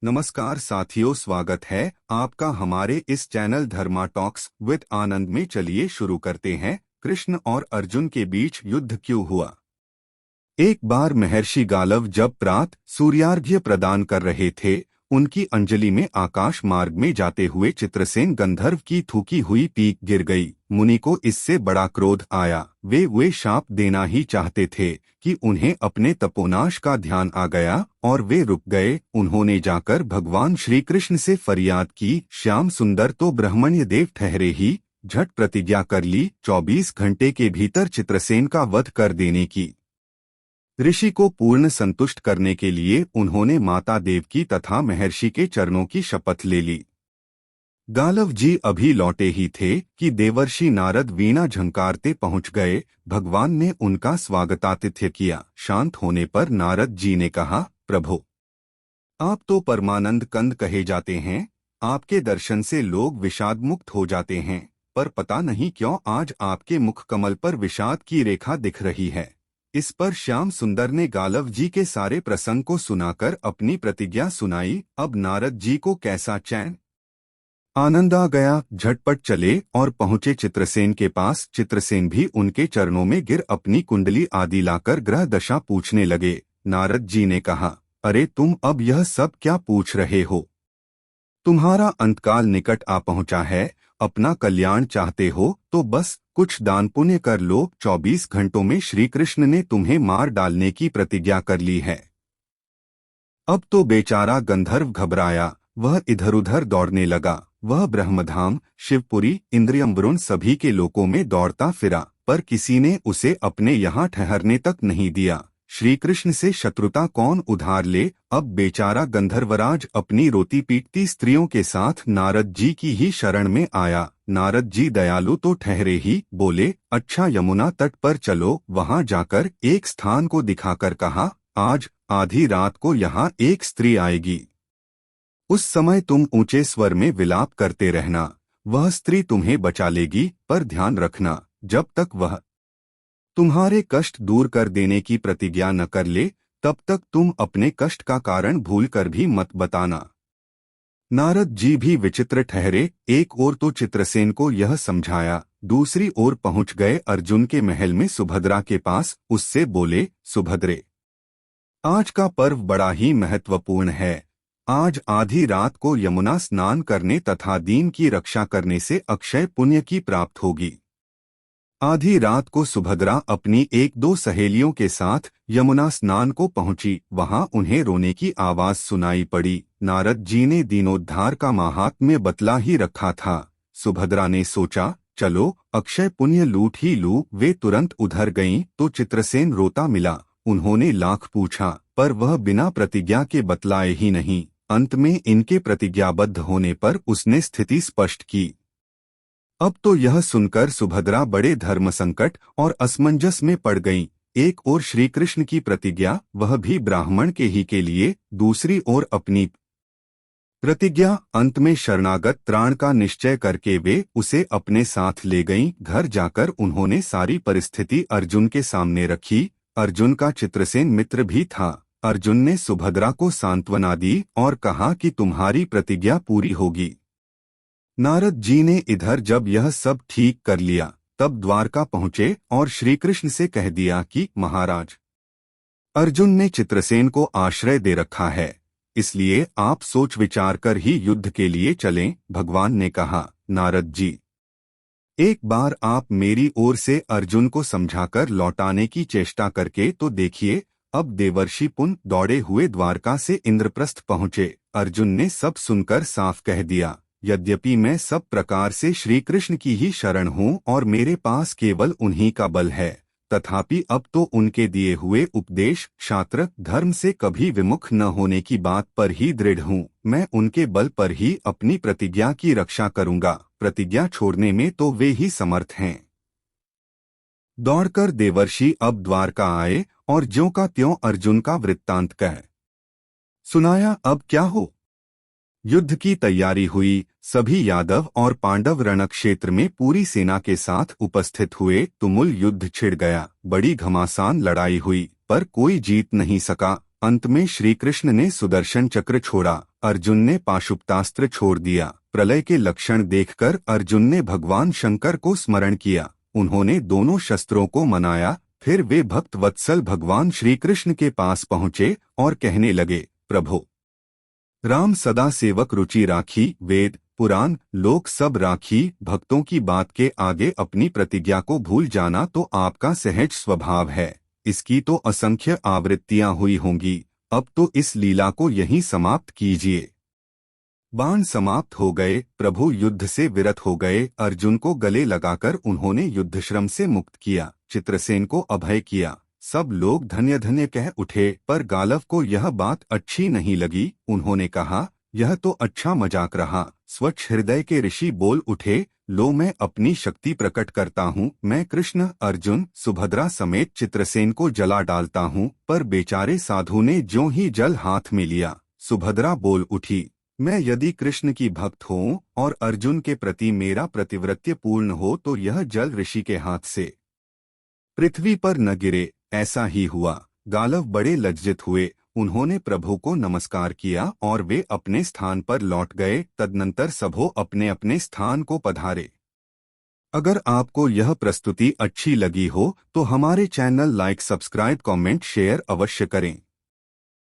नमस्कार साथियों, स्वागत है आपका हमारे इस चैनल धर्मा टॉक्स विद आनंद में। चलिए शुरू करते हैं। कृष्ण और अर्जुन के बीच युद्ध क्यों हुआ। एक बार महर्षि गालव जब प्रातः सूर्यार्घ्य प्रदान कर रहे थे, उनकी अंजलि में आकाश मार्ग में जाते हुए चित्रसेन गंधर्व की थूकी हुई पीक गिर गई। मुनि को इससे बड़ा क्रोध आया। वे शाप देना ही चाहते थे कि उन्हें अपने तपोनाश का ध्यान आ गया और वे रुक गए। उन्होंने जाकर भगवान श्री कृष्ण से फरियाद की, श्याम सुंदर तो ब्रह्मण्य देव ठहरे ही। झट प्रतिज्ञा कर ली 24 घंटे के भीतर चित्रसेन का वध कर देने की। ऋषि को पूर्ण संतुष्ट करने के लिए उन्होंने माता देवकी तथा महर्षि के चरणों की शपथ ले ली। गालव जी अभी लौटे ही थे कि देवर्षि नारद वीणा झंकारते पहुंच गए। भगवान ने उनका स्वागतातिथ्य किया। शांत होने पर नारद जी ने कहा, प्रभु, आप तो परमानंद कंद कहे जाते हैं। आपके दर्शन से लोग विषाद मुक्त हो जाते हैं, पर पता नहीं क्यों आज आपके मुख कमल पर विषाद की रेखा दिख रही है। इस पर श्याम सुंदर ने गालव जी के सारे प्रसंग को सुनाकर अपनी प्रतिज्ञा सुनाई। अब नारद जी को कैसा चैन आनंद आ गया। झटपट चले और पहुंचे चित्रसेन के पास। चित्रसेन भी उनके चरणों में गिर अपनी कुंडली आदि लाकर ग्रह दशा पूछने लगे। नारद जी ने कहा, अरे तुम अब यह सब क्या पूछ रहे हो। तुम्हारा अंतकाल निकट आ पहुंचा है। अपना कल्याण चाहते हो तो बस कुछ दान पुण्य कर लो। 24 घंटों में श्री कृष्ण ने तुम्हें मार डालने की प्रतिज्ञा कर ली है। अब तो बेचारा गंधर्व घबराया। वह इधर उधर दौड़ने लगा। वह ब्रह्मधाम, शिवपुरी, इंद्रियम वरुण सभी के लोकों में दौड़ता फिरा, पर किसी ने उसे अपने यहाँ ठहरने तक नहीं दिया। श्री कृष्ण से शत्रुता कौन उधार ले। अब बेचारा गंधर्वराज अपनी रोती पीटती स्त्रियों के साथ नारद जी की ही शरण में आया। नारद जी दयालु तो ठहरे ही, बोले, अच्छा यमुना तट पर चलो। वहां जाकर एक स्थान को दिखाकर कहा, आज आधी रात को यहाँ एक स्त्री आएगी। उस समय तुम ऊंचे स्वर में विलाप करते रहना। वह स्त्री तुम्हें बचा लेगी, पर ध्यान रखना, जब तक वह तुम्हारे कष्ट दूर कर देने की प्रतिज्ञा न कर ले, तब तक तुम अपने कष्ट का कारण भूलकर भी मत बताना। नारद जी भी विचित्र ठहरे। एक ओर तो चित्रसेन को यह समझाया, दूसरी ओर पहुंच गए अर्जुन के महल में सुभद्रा के पास। उससे बोले, सुभद्रे, आज का पर्व बड़ा ही महत्वपूर्ण है। आज आधी रात को यमुना स्नान करने तथा दीन की रक्षा करने से अक्षय पुण्य की प्राप्त होगी। आधी रात को सुभद्रा अपनी एक दो सहेलियों के साथ यमुना स्नान को पहुंची। वहां उन्हें रोने की आवाज सुनाई पड़ी। नारद जी ने दीनोद्धार का माहात्म्य बतला ही रखा था। सुभद्रा ने सोचा, चलो अक्षय पुण्य लूट ही लूं। वे तुरंत उधर गईं तो चित्रसेन रोता मिला। उन्होंने लाख पूछा, पर वह बिना प्रतिज्ञा के बतलाए ही नहीं। अंत में इनके प्रतिज्ञाबद्ध होने पर उसने स्थिति स्पष्ट की। अब तो यह सुनकर सुभद्रा बड़े धर्म संकट और असमंजस में पड़ गईं। एक ओर श्री कृष्ण की प्रतिज्ञा, वह भी ब्राह्मण के ही के लिए, दूसरी ओर अपनी प्रतिज्ञा। अंत में शरणागत त्राण का निश्चय करके वे उसे अपने साथ ले गईं। घर जाकर उन्होंने सारी परिस्थिति अर्जुन के सामने रखी। अर्जुन का चित्रसेन मित्र भी था। अर्जुन ने सुभद्रा को सांत्वना दी और कहा कि तुम्हारी प्रतिज्ञा पूरी होगी। नारद जी ने इधर जब यह सब ठीक कर लिया, तब द्वारका पहुंचे और श्री कृष्ण से कह दिया कि महाराज, अर्जुन ने चित्रसेन को आश्रय दे रखा है, इसलिए आप सोच विचार कर ही युद्ध के लिए चलें। भगवान ने कहा, नारद जी, एक बार आप मेरी ओर से अर्जुन को समझाकर लौटाने की चेष्टा करके तो देखिए। अब देवर्षि पुन दौड़े हुए द्वारका से इंद्रप्रस्थ पहुंचे। अर्जुन ने सब सुनकर साफ कह दिया, यद्यपि मैं सब प्रकार से श्री कृष्ण की ही शरण हूँ और मेरे पास केवल उन्हीं का बल है, तथापि अब तो उनके दिए हुए उपदेश, क्षात्र धर्म से कभी विमुख न होने की बात पर ही दृढ़ हूँ। मैं उनके बल पर ही अपनी प्रतिज्ञा की रक्षा करूँगा। प्रतिज्ञा छोड़ने में तो वे ही समर्थ हैं। दौड़कर देवर्षि अब द्वारका आए और ज्यों का त्यों अर्जुन का वृत्तांत कह सुनाया। अब क्या हो। युद्ध की तैयारी हुई। सभी यादव और पांडव रणक्षेत्र में पूरी सेना के साथ उपस्थित हुए। तुमुल युद्ध छिड़ गया। बड़ी घमासान लड़ाई हुई, पर कोई जीत नहीं सका। अंत में श्री कृष्ण ने सुदर्शन चक्र छोड़ा अर्जुन ने पाशुपतास्त्र छोड़ दिया। प्रलय के लक्षण देखकर अर्जुन ने भगवान शंकर को स्मरण किया। उन्होंने दोनों शस्त्रों को मनाया। फिर वे भक्त वत्सल भगवान श्री कृष्ण के पास पहुँचे और कहने लगे, प्रभु राम सदा सेवक रुचि राखी, वेद पुराण लोक सब राखी। भक्तों की बात के आगे अपनी प्रतिज्ञा को भूल जाना तो आपका सहज स्वभाव है। इसकी तो असंख्य आवृत्तियां हुई होंगी। अब तो इस लीला को यहीं समाप्त कीजिए। बाण समाप्त हो गए। प्रभु युद्ध से विरत हो गए। अर्जुन को गले लगाकर उन्होंने युद्धश्रम से मुक्त किया। चित्रसेन को अभय किया। सब लोग धन्य धन्य कह उठे, पर गालव को यह बात अच्छी नहीं लगी। उन्होंने कहा, यह तो अच्छा मजाक रहा। स्वच्छ हृदय के ऋषि बोल उठे, लो मैं अपनी शक्ति प्रकट करता हूँ। मैं कृष्ण, अर्जुन, सुभद्रा समेत चित्रसेन को जला डालता हूँ। पर बेचारे साधु ने ज्यों ही जल हाथ में लिया, सुभद्रा बोल उठी, मैं यदि कृष्ण की भक्त हूँ और अर्जुन के प्रति मेरा प्रतिव्रत्य पूर्ण हो तो यह जल ऋषि के हाथ से पृथ्वी पर न गिरे। ऐसा ही हुआ। गालव बड़े लज्जित हुए। उन्होंने प्रभु को नमस्कार किया और वे अपने स्थान पर लौट गए। तदनंतर सबो अपने अपने स्थान को पधारे। अगर आपको यह प्रस्तुति अच्छी लगी हो तो हमारे channel like, subscribe, comment, share अवश्य करें।